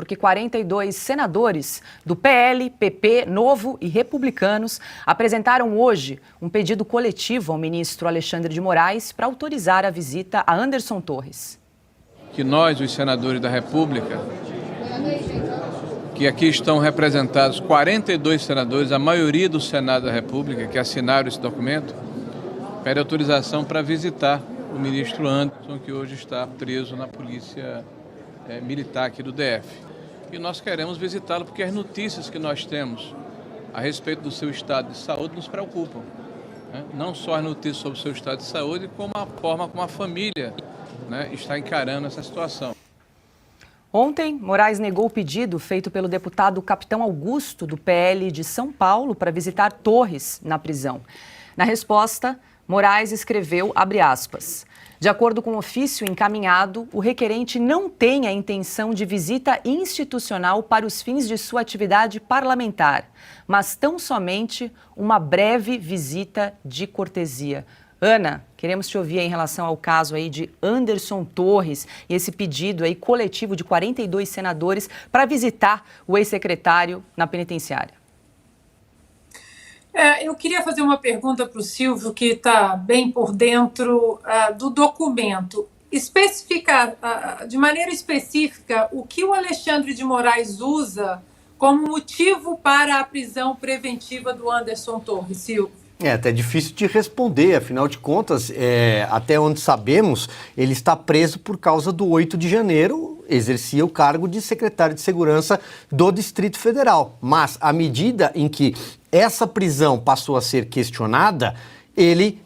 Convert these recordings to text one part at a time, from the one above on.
porque 42 senadores do PL, PP, Novo e Republicanos apresentaram hoje um pedido coletivo ao ministro Alexandre de Moraes para autorizar a visita a Anderson Torres. Que nós, os senadores da República, que aqui estão representados 42 senadores, a maioria do Senado da República, que assinaram esse documento, pede autorização para visitar o ministro Anderson, que hoje está preso na polícia militar aqui do DF. E nós queremos visitá-lo porque as notícias que nós temos a respeito do seu estado de saúde nos preocupam, né? Não só as notícias sobre o seu estado de saúde, como a forma como a família, né, está encarando essa situação. Ontem, Moraes negou o pedido feito pelo deputado Capitão Augusto, do PL de São Paulo, para visitar Torres na prisão. Na resposta, Moraes escreveu, abre aspas, de acordo com o ofício encaminhado, o requerente não tem a intenção de visita institucional para os fins de sua atividade parlamentar, mas tão somente uma breve visita de cortesia. Ana, queremos te ouvir em relação ao caso aí de Anderson Torres e esse pedido aí coletivo de 42 senadores para visitar o ex-secretário na penitenciária. Eu queria fazer uma pergunta para o Silvio, que está bem por dentro do documento. Especificar, de maneira específica, o que o Alexandre de Moraes usa como motivo para a prisão preventiva do Anderson Torres, Silvio. É até difícil de responder, afinal de contas, até onde sabemos, ele está preso por causa do 8 de janeiro, exercia o cargo de secretário de Segurança do Distrito Federal. Mas, à medida em que essa prisão passou a ser questionada, ele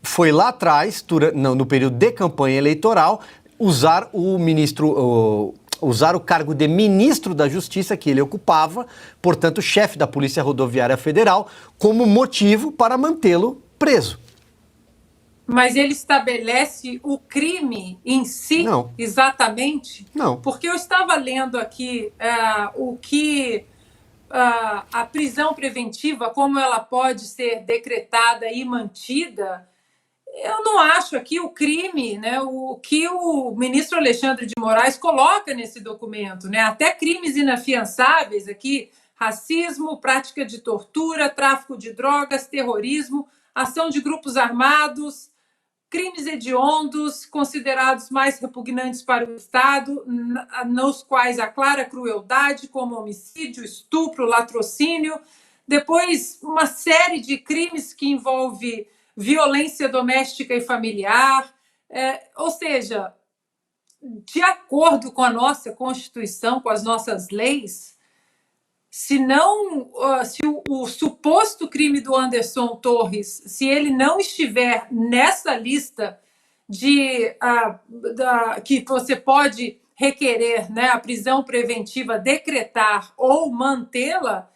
foi lá atrás, no período de campanha eleitoral, usar o cargo de ministro da Justiça que ele ocupava, portanto, chefe da Polícia Rodoviária Federal, como motivo para mantê-lo preso. Mas ele estabelece o crime em si? Não. Exatamente? Não. Porque eu estava lendo aqui o que a prisão preventiva, como ela pode ser decretada e mantida. Eu não acho aqui o crime, né, o que o ministro Alexandre de Moraes coloca nesse documento, né, até crimes inafiançáveis aqui, racismo, prática de tortura, tráfico de drogas, terrorismo, ação de grupos armados, crimes hediondos, considerados mais repugnantes para o Estado, nos quais há clara crueldade, como homicídio, estupro, latrocínio, depois uma série de crimes que envolve violência doméstica e familiar, ou seja, de acordo com a nossa Constituição, com as nossas leis, se o suposto crime do Anderson Torres, se ele não estiver nessa lista que você pode requerer, né, a prisão preventiva, decretar ou mantê-la,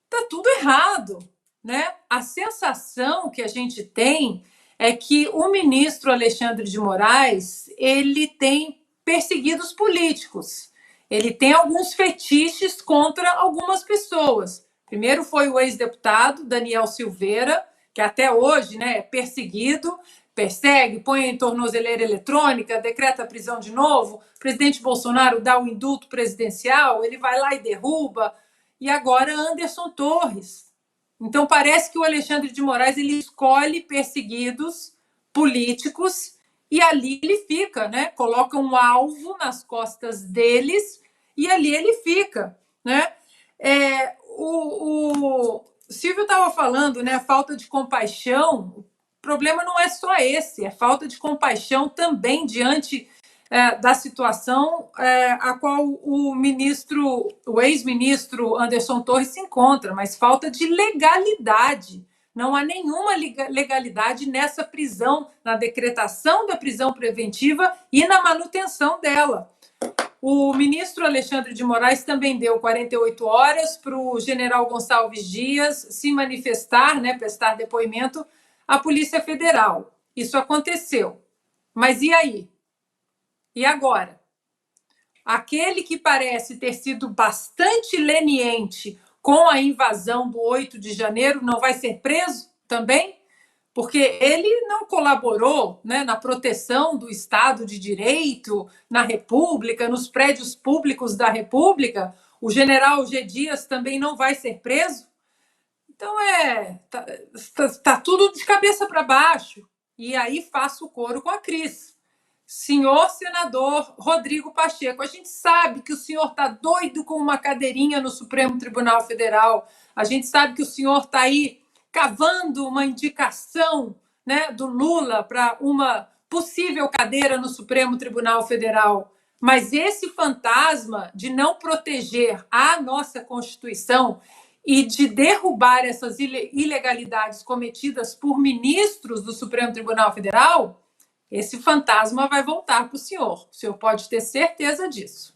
está tudo errado. Né? A sensação que a gente tem é que o ministro Alexandre de Moraes ele tem perseguidos políticos. Ele tem alguns fetiches contra algumas pessoas. Primeiro foi o ex-deputado Daniel Silveira, que até hoje, né, é perseguido, persegue, põe em tornozeleira eletrônica, decreta a prisão de novo. O presidente Bolsonaro dá o indulto presidencial, ele vai lá e derruba. E agora Anderson Torres. Então, parece que o Alexandre de Moraes ele escolhe perseguidos políticos e ali ele fica, né? Coloca um alvo nas costas deles e ali ele fica, né? O Silvio estava falando, né? Falta de compaixão. O problema não é só esse, é falta de compaixão também diante da situação a qual o ex-ministro Anderson Torres se encontra, mas falta de legalidade. Não há nenhuma legalidade nessa prisão, na decretação da prisão preventiva e na manutenção dela. O ministro Alexandre de Moraes também deu 48 horas para o general Gonçalves Dias se manifestar, né, prestar depoimento à Polícia Federal. Isso aconteceu. Mas e aí? E agora? Aquele que parece ter sido bastante leniente com a invasão do 8 de janeiro não vai ser preso também? porque ele não colaborou, né, na proteção do Estado de Direito, na República, nos prédios públicos da República. O general G. Dias também não vai ser preso. Então, tá tudo de cabeça para baixo. E aí faço o coro com a Cris. Senhor senador Rodrigo Pacheco, a gente sabe que o senhor está doido com uma cadeirinha no Supremo Tribunal Federal. A gente sabe que o senhor está aí cavando uma indicação, né, do Lula para uma possível cadeira no Supremo Tribunal Federal. Mas esse fantasma de não proteger a nossa Constituição e de derrubar essas ilegalidades cometidas por ministros do Supremo Tribunal Federal, esse fantasma vai voltar para o senhor. O senhor pode ter certeza disso.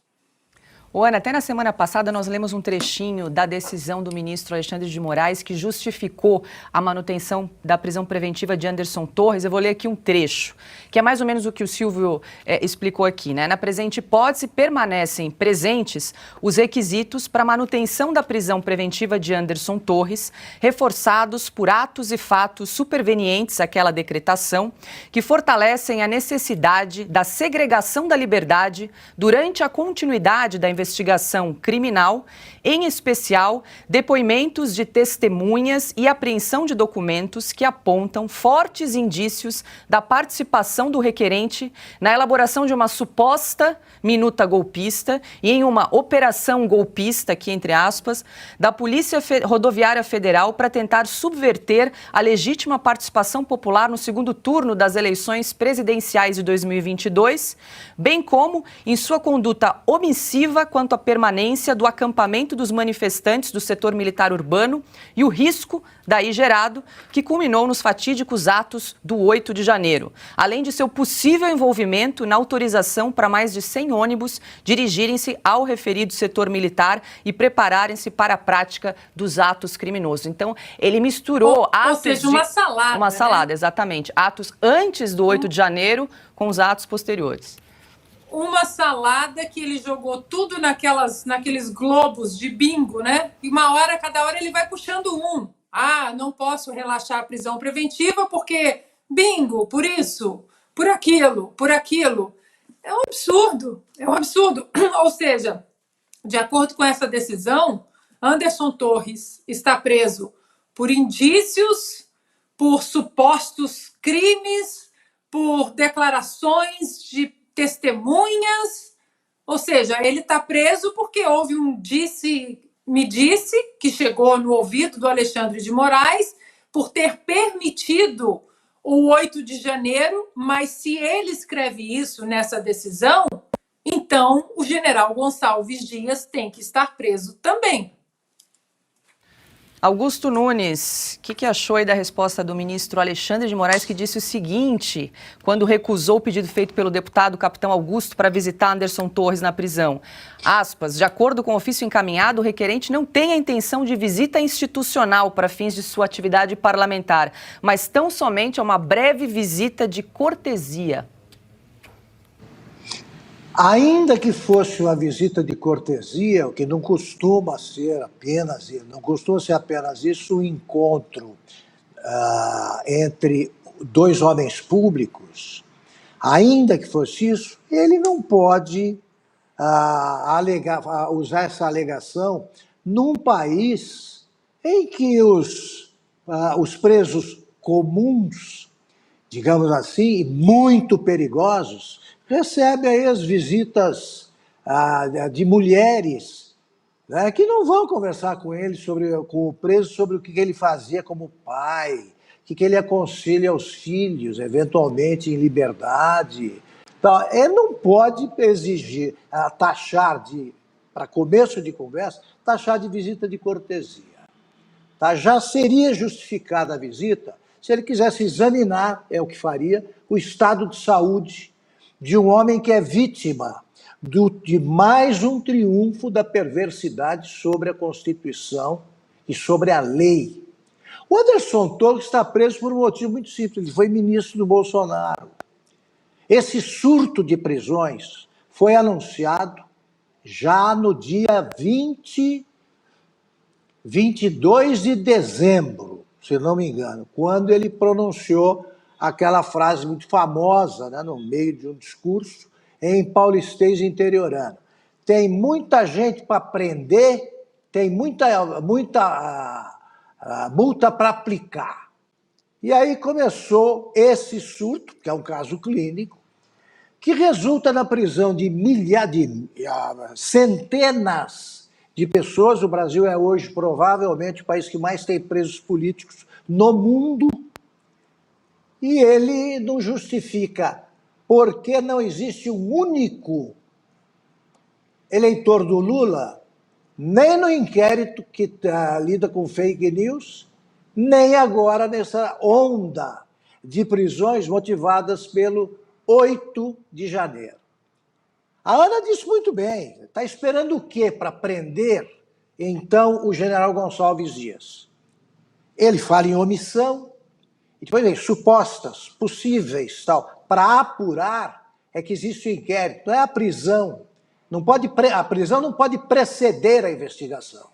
Ana, até na semana passada nós lemos um trechinho da decisão do ministro Alexandre de Moraes que justificou a manutenção da prisão preventiva de Anderson Torres. Eu vou ler aqui um trecho, que é mais ou menos o que o Silvio explicou aqui, né? Na presente hipótese, permanecem presentes os requisitos para manutenção da prisão preventiva de Anderson Torres, reforçados por atos e fatos supervenientes àquela decretação, que fortalecem a necessidade da segregação da liberdade durante a continuidade da investigação criminal, em especial depoimentos de testemunhas e apreensão de documentos que apontam fortes indícios da participação do requerente na elaboração de uma suposta minuta golpista e em uma operação golpista, aqui entre aspas, da Polícia Rodoviária Federal para tentar subverter a legítima participação popular no segundo turno das eleições presidenciais de 2022, bem como em sua conduta omissiva quanto à permanência do acampamento dos manifestantes do setor militar urbano e o risco daí gerado, que culminou nos fatídicos atos do 8 de janeiro, além de seu possível envolvimento na autorização para mais de 100 ônibus dirigirem-se ao referido setor militar e prepararem-se para a prática dos atos criminosos. Então, ele misturou atos... Ou seja, uma salada. Uma salada, né? Exatamente. Atos antes do 8 de janeiro com os atos posteriores. Uma salada que ele jogou tudo naqueles globos de bingo, né? E cada hora ele vai puxando um. Ah, não posso relaxar a prisão preventiva porque bingo, por isso, por aquilo. É um absurdo, Ou seja, de acordo com essa decisão, Anderson Torres está preso por indícios, por supostos crimes, por declarações de testemunhas, ou seja, ele está preso porque houve um disse-me-disse que chegou no ouvido do Alexandre de Moraes por ter permitido o 8 de janeiro, mas se ele escreve isso nessa decisão, então o general Gonçalves Dias tem que estar preso também. Augusto Nunes, o que achou aí da resposta do ministro Alexandre de Moraes, que disse o seguinte, quando recusou o pedido feito pelo deputado capitão Augusto para visitar Anderson Torres na prisão? Aspas, de acordo com o ofício encaminhado, o requerente não tem a intenção de visita institucional para fins de sua atividade parlamentar, mas tão somente é uma breve visita de cortesia. Ainda que fosse uma visita de cortesia, o que não costuma ser apenas isso, um encontro entre dois homens públicos, ainda que fosse isso, ele não pode usar essa alegação num país em que os presos comuns, digamos assim, muito perigosos, recebe aí as visitas de mulheres, né, que não vão conversar com ele, com o preso, sobre o que ele fazia como pai, o que ele aconselha aos filhos, eventualmente em liberdade. Então, ele não pode exigir, para começo de conversa, taxar de visita de cortesia. Tá? Já seria justificada a visita se ele quisesse examinar, é o que faria, o estado de saúde de um homem que é vítima de mais um triunfo da perversidade sobre a Constituição e sobre a lei. O Anderson Torres está preso por um motivo muito simples, ele foi ministro do Bolsonaro. Esse surto de prisões foi anunciado já no dia 22 de dezembro. se não me engano, quando ele pronunciou aquela frase muito famosa, né, no meio de um discurso em paulistês interiorano. Tem muita gente para prender, tem muita multa para aplicar. E aí começou esse surto, que é um caso clínico, que resulta na prisão de centenas de pessoas. O Brasil é hoje provavelmente o país que mais tem presos políticos no mundo, e ele não justifica porque não existe um único eleitor do Lula, nem no inquérito que lida com fake news, nem agora nessa onda de prisões motivadas pelo 8 de janeiro. A Ana disse muito bem, está esperando o quê para prender, então, o general Gonçalves Dias? Ele fala em omissão, e depois vem supostas, possíveis, tal. Para apurar é que existe o inquérito, não é a prisão. A prisão não pode preceder a investigação.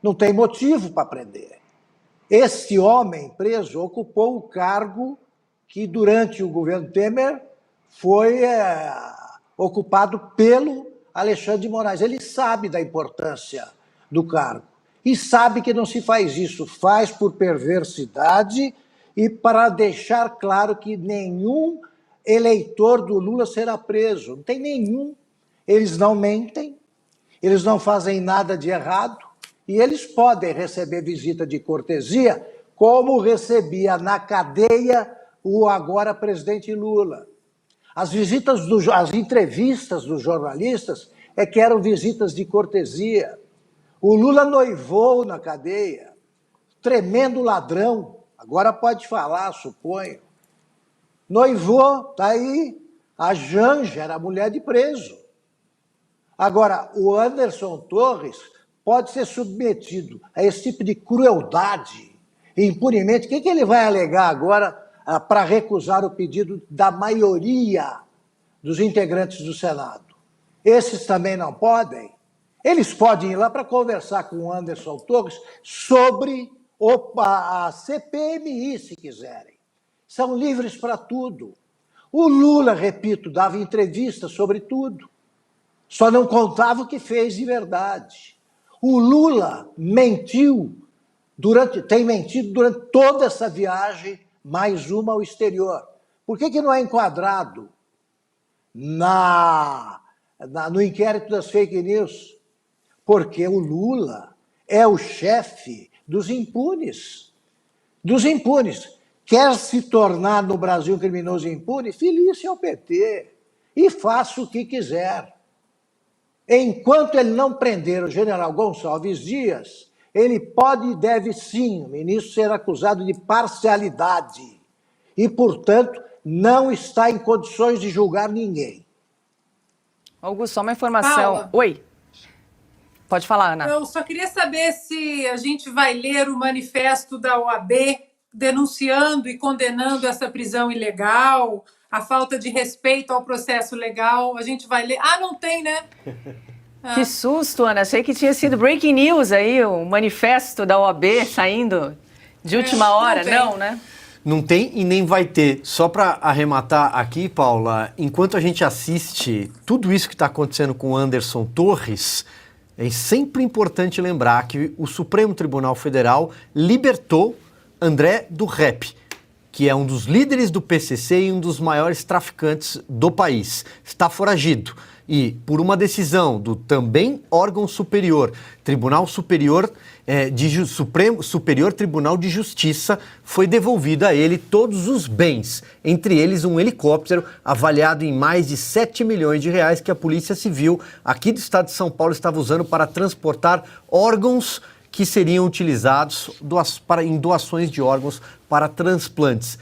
Não tem motivo para prender. Este homem preso ocupou o cargo que, durante o governo Temer, foi ocupado pelo Alexandre de Moraes. Ele sabe da importância do cargo e sabe que não se faz isso, faz por perversidade e para deixar claro que nenhum eleitor do Lula será preso. Não tem nenhum. Eles não mentem, eles não fazem nada de errado e eles podem receber visita de cortesia, como recebia na cadeia o agora presidente Lula. As entrevistas dos jornalistas é que eram visitas de cortesia. O Lula noivou na cadeia, tremendo ladrão, agora pode falar, suponho. Noivou, tá aí, a Janja era mulher de preso. Agora, o Anderson Torres pode ser submetido a esse tipo de crueldade impunemente. O que ele vai alegar agora para recusar o pedido da maioria dos integrantes do Senado? Esses também não podem? Eles podem ir lá para conversar com o Anderson Torres sobre a CPMI, se quiserem. São livres para tudo. O Lula, repito, dava entrevistas sobre tudo. Só não contava o que fez de verdade. O Lula tem mentido durante toda essa viagem, mais uma ao exterior. Por que não é enquadrado no inquérito das fake news? Porque o Lula é o chefe dos impunes. Dos impunes. Quer se tornar no Brasil criminoso impune? Filie-se ao PT e faça o que quiser. Enquanto ele não prender o general Gonçalves Dias, ele pode e deve sim, o ministro, ser acusado de parcialidade e, portanto, não está em condições de julgar ninguém. Augusto, só uma informação. Paula. Oi. Pode falar, Ana. Eu só queria saber se a gente vai ler o manifesto da OAB denunciando e condenando essa prisão ilegal, a falta de respeito ao processo legal. A gente vai ler. Ah, não tem, né? Que susto, Ana. Achei que tinha sido breaking news aí, o manifesto da OAB saindo de última hora. Não, né? Não tem e nem vai ter. Só para arrematar aqui, Paula, enquanto a gente assiste tudo isso que está acontecendo com o Anderson Torres, é sempre importante lembrar que o Supremo Tribunal Federal libertou André do Rep, que é um dos líderes do PCC e um dos maiores traficantes do país. Está foragido. E, por uma decisão do também órgão superior, Tribunal Superior Superior Tribunal de Justiça, foi devolvido a ele todos os bens, entre eles um helicóptero avaliado em mais de 7 milhões de reais que a Polícia Civil aqui do estado de São Paulo estava usando para transportar órgãos que seriam utilizados em doações de órgãos para transplantes.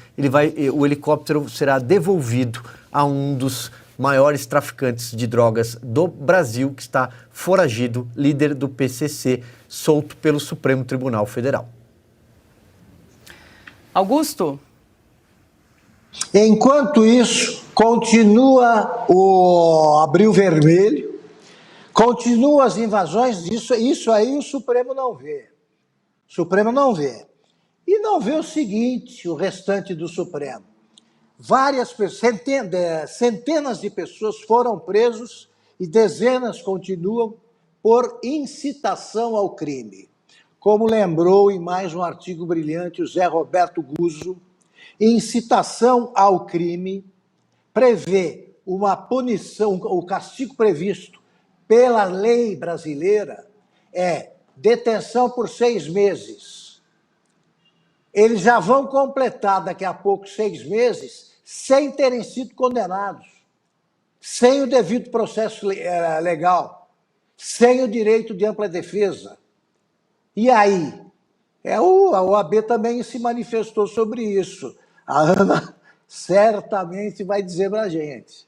O helicóptero será devolvido a um dos maiores traficantes de drogas do Brasil, que está foragido, líder do PCC, solto pelo Supremo Tribunal Federal. Augusto? Enquanto isso, continua o Abril Vermelho, continuam as invasões, isso aí o Supremo não vê. O Supremo não vê. E não vê o seguinte, o restante do Supremo. Centenas de pessoas foram presos e dezenas continuam por incitação ao crime. Como lembrou em mais um artigo brilhante o Zé Roberto Guzzo, incitação ao crime prevê uma punição, o castigo previsto pela lei brasileira é detenção por 6 meses. Eles já vão completar daqui a pouco 6 meses sem terem sido condenados, sem o devido processo legal, sem o direito de ampla defesa. E aí? A OAB também se manifestou sobre isso. A Ana certamente vai dizer para a gente.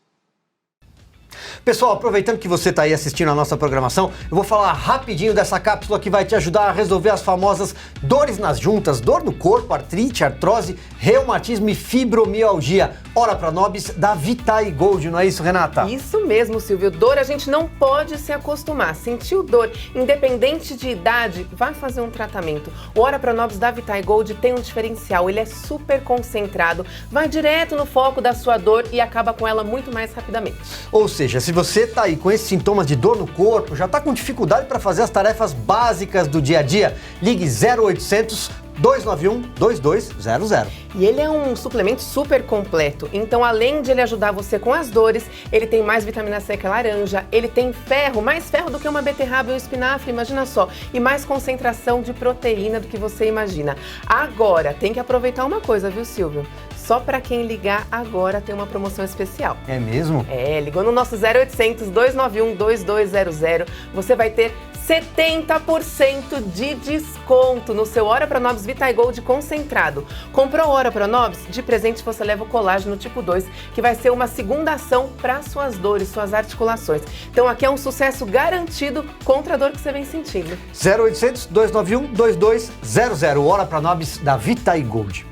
Pessoal, aproveitando que você está aí assistindo a nossa programação, eu vou falar rapidinho dessa cápsula que vai te ajudar a resolver as famosas dores nas juntas, dor no corpo, artrite, artrose, reumatismo e fibromialgia. Ora para nobis da Vitae Gold, não é isso, Renata? Isso mesmo, Silvio. Dor a gente não pode se acostumar. Sentiu dor, independente de idade, vai fazer um tratamento. O Ora para nobis da Vitae Gold tem um diferencial, ele é super concentrado, vai direto no foco da sua dor e acaba com ela muito mais rapidamente. Ou seja, se você está aí com esses sintomas de dor no corpo, já está com dificuldade para fazer as tarefas básicas do dia a dia, ligue 0800 291 2200. E ele é um suplemento super completo, então além de ele ajudar você com as dores, ele tem mais vitamina C que a laranja, ele tem ferro, mais ferro do que uma beterraba e um espinafre, imagina só, e mais concentração de proteína do que você imagina. Agora, tem que aproveitar uma coisa, viu, Silvio? Só para quem ligar agora tem uma promoção especial. É mesmo? É, ligou no nosso 0800 291 2200, você vai ter 70% de desconto no seu Ora Pro Nobis Vitae Gold concentrado. Comprou Ora Pro Nobis? De presente você leva o colágeno tipo 2, que vai ser uma segunda ação para suas dores, suas articulações. Então aqui é um sucesso garantido contra a dor que você vem sentindo. 0800 291 2200, Ora Pro Nobis da Vitae Gold.